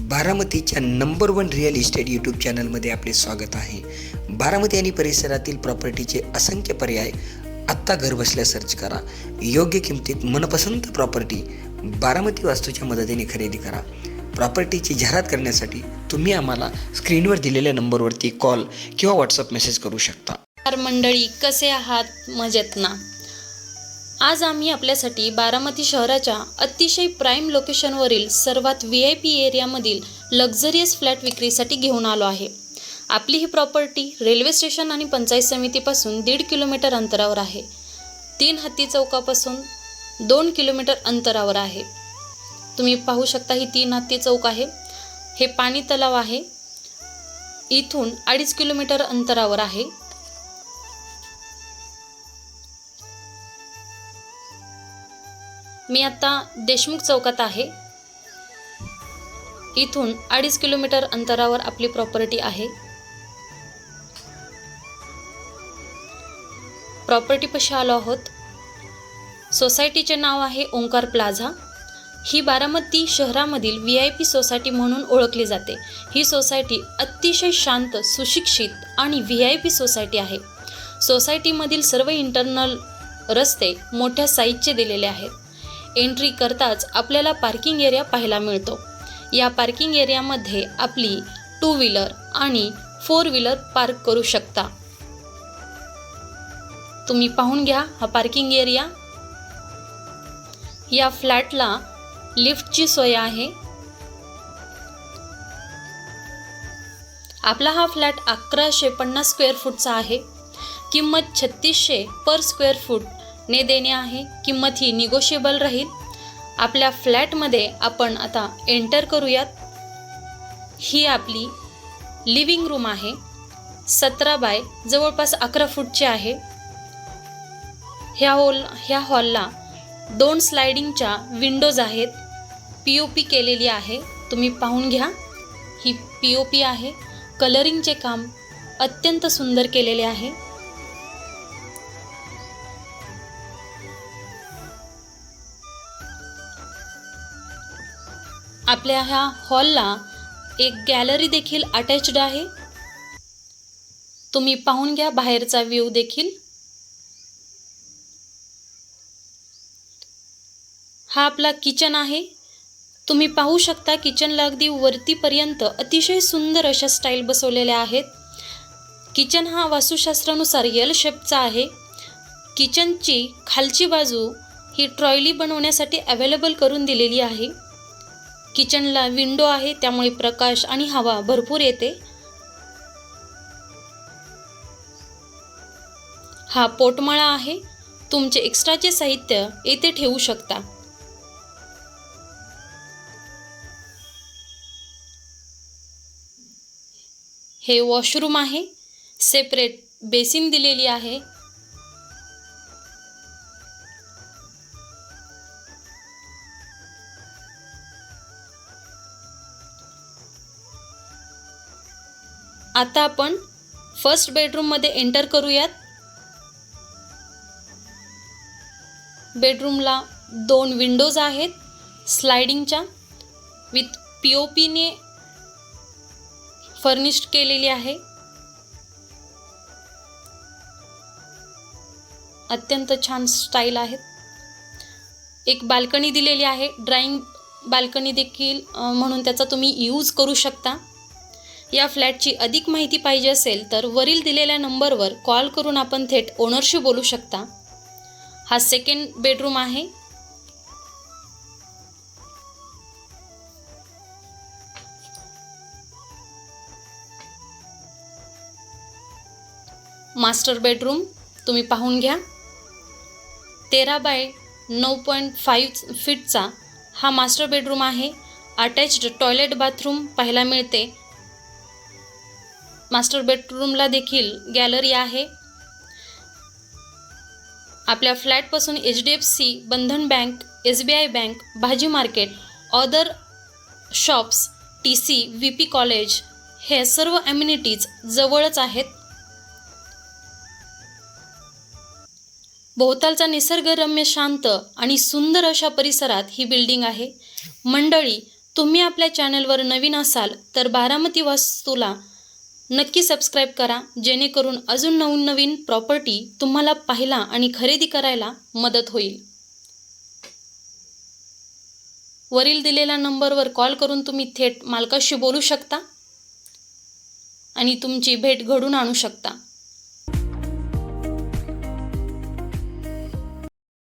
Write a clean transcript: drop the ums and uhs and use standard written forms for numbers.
बारामतीच्या number 1 real estate YouTube चॅनलमध्ये आपले स्वागत आहे. बारामती आणि परिसरातील प्रॉपर्टीचे असंख्य पर्याय आत्ता घर बसल्या सर्च करा. योग्य किमतीत मनपसंत प्रॉपर्टी बारामती वास्तूच्या मदतीने खरेदी करा. प्रॉपर्टीची जाहिरात करण्यासाठी तुम्ही आम्हाला स्क्रीनवर दिलेल्या नंबरवरती कॉल किंवा व्हॉट्सअप मेसेज करू शकता. मंडळी, कसे आहात? मजेत ना? आज आम्ही आपल्यासाठी बारामती शहराच्या अतिशय प्राईम लोकेशनवरील सर्वात VIP एरियामधील लक्झरियस फ्लॅट विक्रीसाठी घेऊन आलो आहे. आपली ही प्रॉपर्टी रेल्वे स्टेशन आणि पंचायत समितीपासून 1.5 किलोमीटर अंतरावर आहे. 3 हत्ती चौकापासून 2 किलोमीटर अंतरावर आहे. तुम्ही पाहू शकता, ही 3 हत्ती चौक आहे. हे पाणी तलाव आहे. इथून 2.5 किलोमीटर अंतरावर आहे. मी आता देशमुख चौकात आहे. इथून 2.5 किलोमीटर अंतरावर आपली प्रॉपर्टी आहे. प्रॉपर्टीपाशी आलो आहोत. सोसायटीचे नाव आहे ओंकार प्लाझा. ही बारामती शहरामधील VIP सोसायटी म्हणून ओळखली जाते. ही सोसायटी अतिशय शांत, सुशिक्षित आणि VIP सोसायटी आहे. सोसायटीमधील सर्व इंटरनल रस्ते मोठ्या साईजचे दिलेले आहेत. एंट्री करताच आपल्याला पार्किंग एरिया पाहायला मिळतो. या पार्किंग एरियामध्ये आपली 2 व्हीलर आणि 4 व्हीलर पार्क करू शकता. तुम्ही पाहून घ्या हा पार्किंग एरिया. या फ्लॅटला लिफ्टची सोय आहे. आपला हा फ्लॅट 1150 स्क्वेअर फूटचा आहे. किंमत 3600 पर स्क्वेअर फूट ने देणे आहे. किंमत ही निगोशिएबल राहील. आपल्या फ्लॅटमध्ये आपण आता एंटर करूयात. ही आपली लिव्हिंग रूम आहे. 17 बाय जवळपास 11 फूटची आहे. ह्या हॉलला 2 स्लायडिंगच्या विंडोज आहेत. POP केलेली आहे. तुम्ही पाहून घ्या, ही POP आहे. कलरिंगचे काम अत्यंत सुंदर केलेले आहे. आपल्या ह्या हॉलला एक गॅलरी देखील अटॅच्ड आहे. तुम्ही पाहून घ्या बाहेरचा व्ह्यू देखील. हा आपला किचन आहे. तुम्ही पाहू शकता किचनला अगदी वरतीपर्यंत अतिशय सुंदर अशा स्टाईल बसवलेल्या आहेत. किचन हा वास्तुशास्त्रानुसार L शेपचा आहे. किचनची खालची बाजू ही ट्रॉयली बनवण्यासाठी अवेलेबल करून दिलेली आहे. किचनला विंडो आहे, त्यामुळे प्रकाश आणि हवा भरपूर येते. हा पोटमाळा आहे. तुमचे एक्स्ट्राचे साहित्य येथे ठेवू शकता. हे वॉशरूम आहे. सेपरेट बेसिन दिलेली आहे. आता आपण फर्स्ट बेडरूममध्ये एंटर करूयात. बेडरूमला 2 विंडोज आहेत स्लायडिंगच्या, विथ POP ने फर्निश्ड केलेली आहे. अत्यंत छान स्टाईल आहेत. एक बाल्कनी दिलेली आहे. ड्राइंग बाल्कनी देखील म्हणून त्याचा तुम्ही यूज करू शकता. या फ्लॅटची अधिक माहिती पाहिजे असेल तर वरील दिलेल्या नंबरवर कॉल करून आपण थेट ओनरशी बोलू शकता. हा सेकंड बेडरूम आहे. मास्टर बेडरूम तुम्ही पाहून घ्या. 13 बाय 9.5 फीटचा हा मास्टर बेडरूम आहे. अटॅच्ड टॉयलेट बाथरूम पाहायला मिळते. मास्टर बेडरूमला देखील गॅलरी आहे. आपल्या फ्लॅटपासून HDFC, बंधन बँक, SBI बँक, भाजी market, other shops, TC, VP college हे सर्व ॲम्युनिटीज जवळच आहेत. भोवतालचा निसर्गरम्य, शांत आणि सुंदर अशा परिसरात ही बिल्डिंग आहे. मंडळी, तुम्ही आपल्या चॅनलवर नवीन असाल तर बारामती वास्तूला नक्की सबस्क्राईब करा, जेणेकरून अजून नवीन प्रॉपर्टी तुम्हाला पाहायला आणि खरेदी करायला मदत होईल. वरील दिलेल्या नंबरवर कॉल करून तुम्ही थेट मालकाशी बोलू शकता आणि तुमची भेट घडून आणू शकता.